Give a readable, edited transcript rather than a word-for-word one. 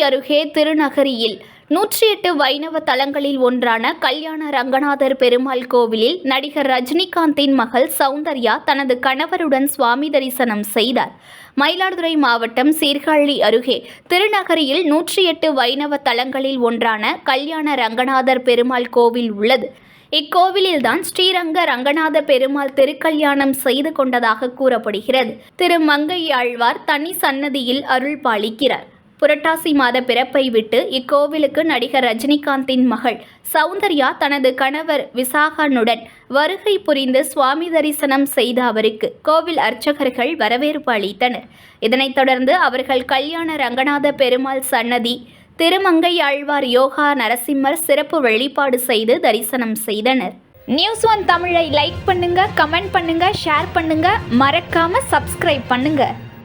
அருகே திருநகரியில் 108 வைணவ தலங்களில் ஒன்றான கல்யாண ரங்கநாதர் பெருமாள் கோவிலில் நடிகர் ரஜினிகாந்தின் மகள் சௌந்தர்யா தனது கணவருடன் சுவாமி தரிசனம் செய்தார். மயிலாடுதுறை மாவட்டம் சீர்காழி அருகே திருநகரியில் 108 வைணவ தலங்களில் ஒன்றான கல்யாண ரங்கநாதர் பெருமாள் கோவில் உள்ளது. இக்கோவிலில்தான் ஸ்ரீரங்க ரங்கநாத பெருமாள் திருக்கல்யாணம் செய்து கொண்டதாக கூறப்படுகிறது. திரு மங்கையாழ்வார் தனி சன்னதியில் அருள் பாலிக்கிறார். புரட்டாசி மாத பிறப்பை விட்டு இக்கோவிலுக்கு நடிகர் ரஜினிகாந்தின் மகள் சௌந்தர்யா தனது கணவர் விசாகனுடன் வருகை புரிந்து சுவாமி தரிசனம் செய்த அவருக்கு கோவில் அர்ச்சகர்கள் வரவேற்பு அளித்தனர். இதனைத் தொடர்ந்து அவர்கள் கல்யாண ரங்கநாத பெருமாள் சன்னதி திருமங்கையாழ்வார் யோகா நரசிம்மர் சிறப்பு வழிபாடு செய்து தரிசனம் செய்தனர். News1 தமிழை லைக் பண்ணுங்க, கமெண்ட் பண்ணுங்க, ஷேர் பண்ணுங்க, மறக்காம சப்ஸ்கிரைப் பண்ணுங்க.